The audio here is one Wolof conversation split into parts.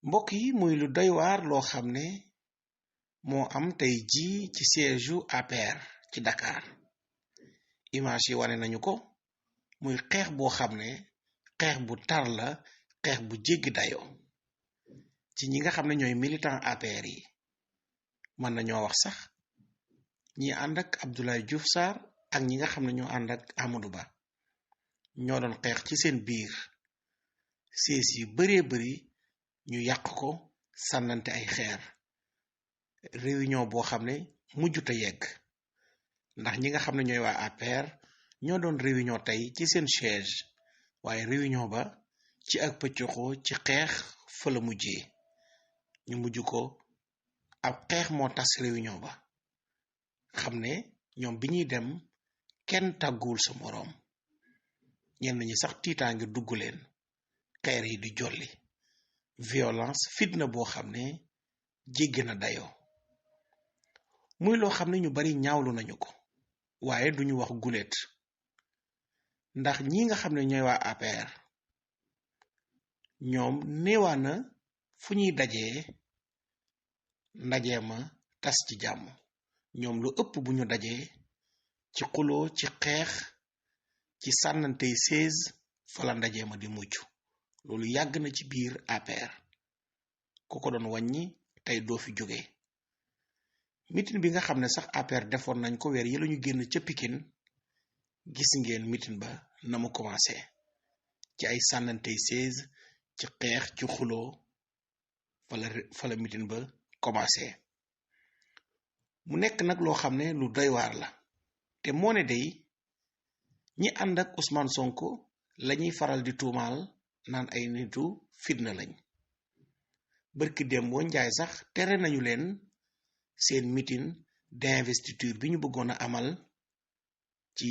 mbokk yi muy lu doy waar loo xam ne moo am tey jii ci siège u APR ci Dakar image yi wane nañu ko muy xeex boo xam ne xeex bu tar la, xeex bu jéggi dayo ci ñi nga xam ne ñooy militant APR yi. mën nañoo wax sax ñi ànd ak Abdoulaye Diouf Sarr ak ñi nga xam ne ñoo ànd ak Amadou Ba ñoo doon xeex ci seen biir siis yu baree bari ñu yàq ko, sànnante ay xeer. réunion boo xam ne mujjuta yegg ndax ñi nga xam ne ñooy waa APR ñoo doon réunion tey ci seen siège, waaye réunion ba ci ak pëccoxoo ci xeex fa la mujjee. ñu mujj ko ab xeex moo tas réunion ba. xam ne ñoom bi ñuy dem kenn tàgguwul sa moroom, ñenn ñi sax tiitaa ngir dugg leen, xeer yi di jolli. violence, fitna boo xam ne jéggi na dayoo. muy loo xam ne ñu bari ñaawlu nañu ko, waaye duñu wax guléet ndax ñi nga xam ne ñooy waa APR ñoom néewaa na fu ñuy dajee ndaje ma tas ci jàmm. ñoom lu ëpp bu ñu dajee ci xuloo, ci xeex, ci sànnantey sées fala ndaje ma di mujj. loolu yàgg na ci biir APR, ku ko doon wàññi tey doo fi jóge. mitin bi nga xam ne sax APR defoon nañ ko weer yi lañu génn ca Pikine, gis ngeen mitin ba na mu commencé ci ay sànnantey sées, ci xeex, ci xuloo, fala mitin ba commencé. mu nekk nag loo xam ne lu doy waar la, te moo ne day ñi ànd ak Ousmane Sonko lañuy faral di tuumaal naan ay nitu fitna lañ. bërki démboo njaay sax tere nañu leen seen meeting d'investiture bi ñu bëggoon a amal ci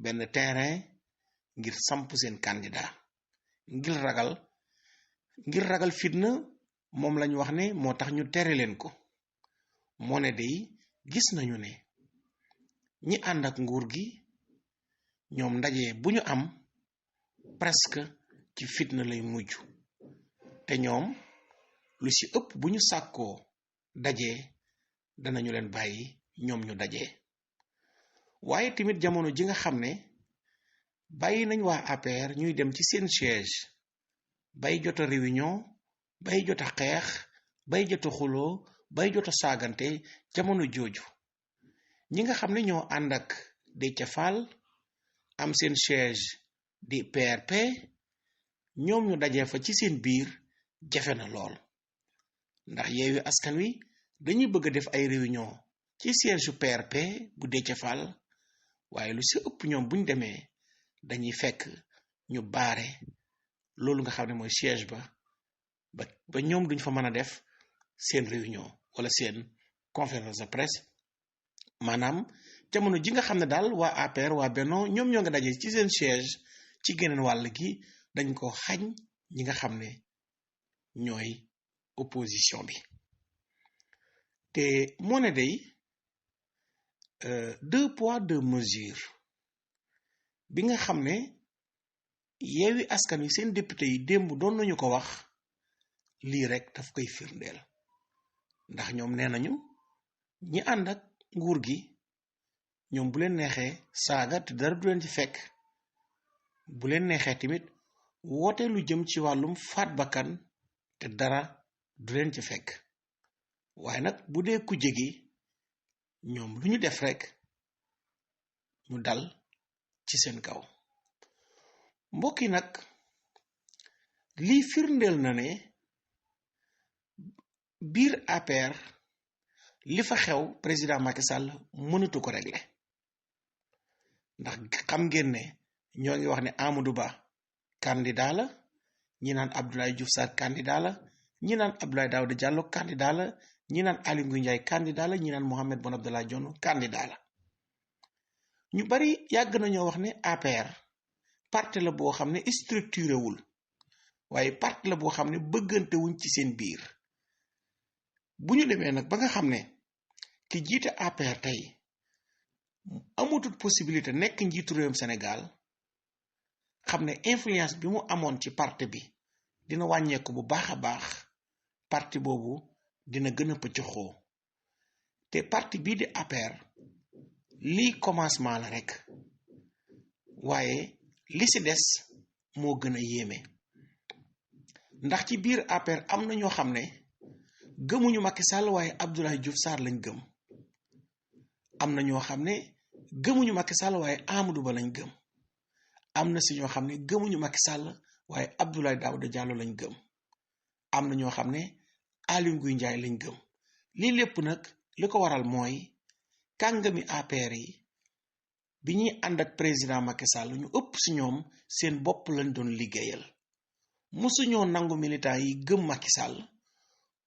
benn terrain ngir samp seen candidat, ngir ragal fitna. moom lañu wax ne moo tax ñu tere leen ko. moo ne day gis nañu ne ñi ànd ak nguur gi ñoom ndaje bu ñu am presque ci fitna lay mujj, te ñoom lu ci ëpp bu ñu sàkkoo daje danañu leen bàyyi ñoom ñu daje. waaye tamit jamono ji nga xam ne bàyyi nañ waa APR ñuy dem ci seen siège bay jota réunion, bay jota xeex, bay jota xuloo, bay jota saagante. jamono jooju ñi nga xam ne ñoo ànd ak Déthié Fall am seen siège di PRP, ñoom ñu dajee fa ci seen biir jafe na lool, ndax Yewwi Askan Wi dañuy bëgg a def ay réunion ci siège su PRP bu Déthié Fall, waaye lu ci ëpp ñoom buñ demee dañuy fekk ñu baare loolu nga xam ne mooy siège ba ñoom duñ fa mën a def seen réunion wala seen conférence de presse. maanaam jamono ji nga xam ne daal waa APR, waa Benno ñoom ñoo nga daje ci seen siège, ci geneen wàll gi dañ ko xañ ñi nga xam ne ñooy opposition bi. te moo ne day deux poids deux mesures bi nga xam ne Yewwi Askan Wi seen député yi démb doon nañu ko wax, lii rek daf koy firndeel. ndax ñoom nee nañu ñi ànd ak nguur gi ñoom bu leen neexee saaga te dara du leen ci fekk, bu leen neexee tamit woote lu jëm ci wàllum faat bakkan te dara du leen ci fekk. waaye nag bu dee kujje gi ñoom lu ñu def rekk ñu dal ci seen kaw. mbokk yi nag lii firndeel na ne biir APR li fa xew président Macky Sall mënatu ko régler, ndax xam ngeen ne ñoo ngi wax ne Amadou Ba candidat la, ñi naan Abdoulaye Diouf Sarr candidat la, ñi naan Abdoulaye Daouda Diallo candidat la, ñi naan Aly Ngouille Ndiaye candidat la, ñi naan Mohamed Boun Abdallah Dionne candidat la. ñu bari yàgg nañoo wax ne APR parti la boo xam ne structuré wul, waaye parti la boo xam ne bëggante wuñ ci seen biir. bu ñu demee nag ba nga xam ne ki jiite APR tey amatul possibilité nekk njiitu réewum Sénégal, xam ne influence bi mu amoon ci parti bi dina wàññeeku bu baax a baax, parti boobu dina gën a pëccëxoo te parti bii di APR lii commencement la rek waaye li ci des moo gën a yéeme ndax ci biir APR am na ñoo xam ne gëmuñu Macky Sall waaye Abdoulaye Diouf Sarr lañ gëm am na ñoo xam ne gëmuñu Macky Sall waaye Amadou Ba lañ gëm am na si ñoo xam ne gëmuñu Macky Sall waaye Abdoulaye Daouda Diallo lañ gëm am na ñoo xam ne Aly Ngouille Ndiaye lañ gëm lii lépp nag li ko waral mooy kàngami APR yi bi ñuy ànd ak président Macky Sall ñu ëpp si ñoom seen bopp lañ doon liggéeyal musuñoo nangu militant yi gëm Macky Sall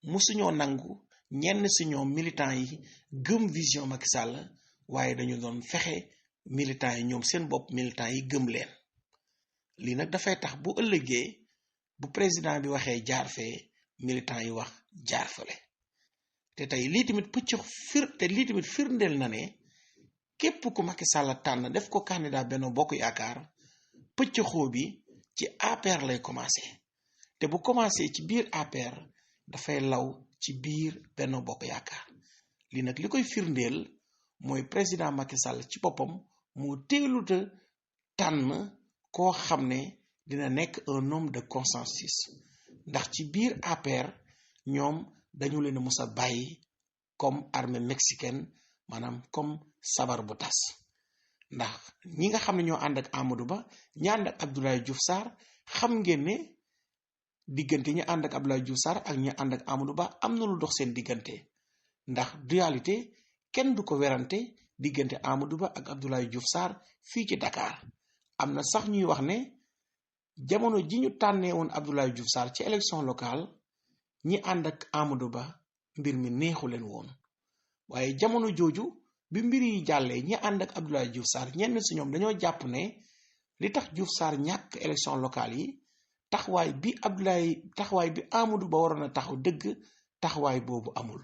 musuñoo nangu ñenn si ñoom militant yi gëm vision Macky Sall waaye dañu doon fexe militant yi ñoom seen bopp militant yi gëm leen lii nag dafay tax bu ëllëgee bu président bi waxee jaar fee militant yi wax jaar fale te tey lii tamit firndeel na ne képp ku Macky Sall tànn def ko candidat Benno Bokk Yaakaar pëccëxoo bi ci APR lay commencé te bu commencé ci biir APR dafay law ci biir Benno Bokk Yaakaar lii nag li koy firndeel mooy président Macky Sall ci boppam moo teeluta tànn koo xam ne dina nekk un homme de consensus ndax ci biir APR ñoom dañu leen a mus a bàyyi comme armée mexicaine maanaam comme sabar bu tas ndax ñi nga xam ne ñoo ànd ak Amadou Ba ñi ànd ak Abdoulaye Diouf Sarr xam ngeen ne diggante ñi ànd ak Abdoulaye Diouf Sarr ak ñi ànd ak Amadou Ba am na lu dox seen diggante ndax dualité kenn du ko werante diggante Amadou Ba ak Abdoulaye Diouf Sarr fii ci Dakar am na sax ñuy wax ne jamono ji ñu tànnee woon Abdoulaye Diouf Sarr ci élection locale ñi ànd ak Amadou Ba mbir mi neexu leen woon waaye jamono jooju bi mbir yi jàllee ñi ànd ak Abdoulaye Diouf Sarr ñenn si ñoom dañoo jàpp ne li tax Diouf Sarr ñàkk élection locale yi taxawaay bi Amadou Ba waroon a taxaw dëgg taxawaay boobu amul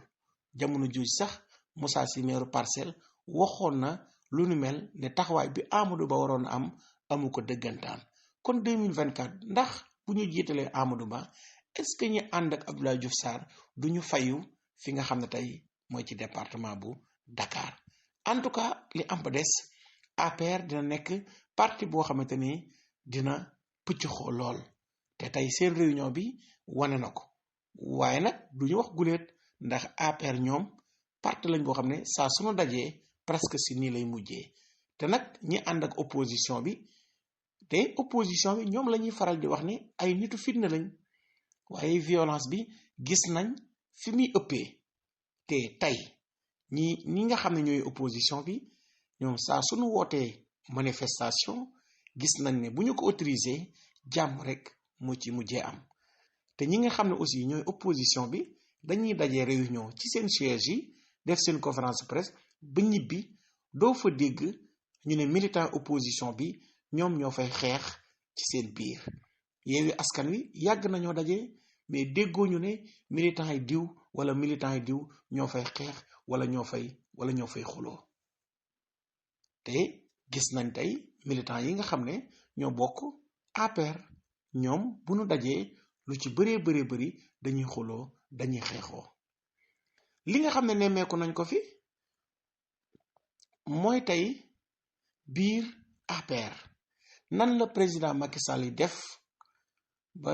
jamono jooju sax Moussa Sy maire Parcelles waxoon na lu nu mel ne taxawaay bi Amadou Ba waroon a am amu ko dëggantaan kon 2024 ndax bu ñu jiitalee Amadou Ba est-ce que ñi ànd ak Abdoulaye Diouf Sarr du ñu fayu fi nga xam ne tey mooy ci département bu Dakar en tout cas li am ba des APR dina nekk parti boo xamante ni dina pëccxoo lool te tey seen réunion bi wane na ko waaye nag du ñu wax guléet ndax APR ñoom parti lañ boo xam ne saa sunu dajee presque si nii lay mujjee te nag ñi ànd ak opposition bi te opposition bi ñoom la ñuy faral di wax ni ay nitu fitna lañ waaye violence bi gis nañ fi muy ëppee te tey ñi nga xam ne ñooy opposition bi ñoom saa suñu wootee manifestation gis nañ ne bu ñu ko autorisé jàmm rek moo ci mujjee am te ñi nga xam ne aussi ñooy opposition bi dañuy dajee réunion ci seen siège yi def seen conférence de presse ba ñibbi doo fa dégg ñu ne militant opposition bi ñoom ñoo fay xeex ci seen biir Yewwi Askan Wi yàgg nañoo daje mais déggoo ñu ne militant yi diw wala militant yi diw ñoo fay xeex wala ñoo fay xuloo te gis nañ tey militant yi nga xam ne ñoo bokk APR ñoom bu nu dajee lu ci bëree bëri dañuy xuloo dañuy xeexoo li nga xam ne nemmeeku nañ ko fi mooy tey biir APR nan la président Macky Sall yi def ba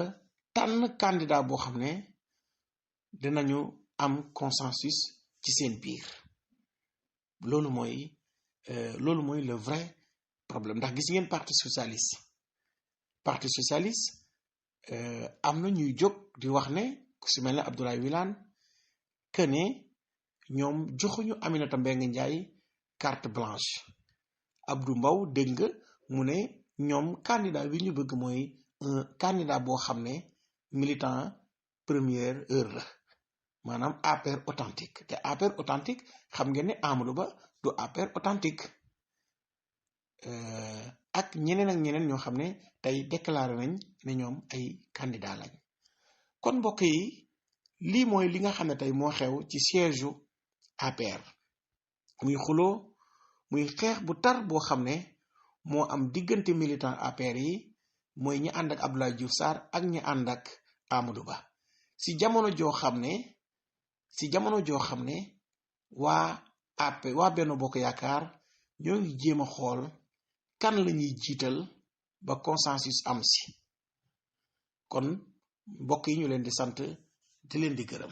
tànn candidat boo xam ne dinañu am consensus ci seen biir loolu mooy le vrai problème ndax gis ngeen parti socialiste am na ñuy jóg di wax ne ku si mel ne Abdoulaye Wilane que ne ñoom joxuñu Aminata Mbengue Ndiaye carte blanche Abdou Mbow dégg nga mu ne ñoom candidat bi ñu bëgg mooy un candidat boo xam ne militant première heure la maanaam APR authentique te APR authentique xam ngeen ne Amadou Ba du APR authentique ak ñeneen ñoo xam ne tey déclaré nañ ne ñoom ay candidat lañ kon mbokk yi lii mooy li nga xam ne tey moo xew ci siège u APR muy xuloo muy xeex bu tar boo xam ne moo am diggante militant APR yi mooy ñi ànd ak Abdoulaye Diouf Sarr ak ñi ànd ak Amadou Ba si jamono joo xam ne waa Benno Bokk Yaakaar ñoo ngi jéem a xool kan lañuy jiital ba consensus am si kon mbokk yi ñu leen di sant di leen di gërëm.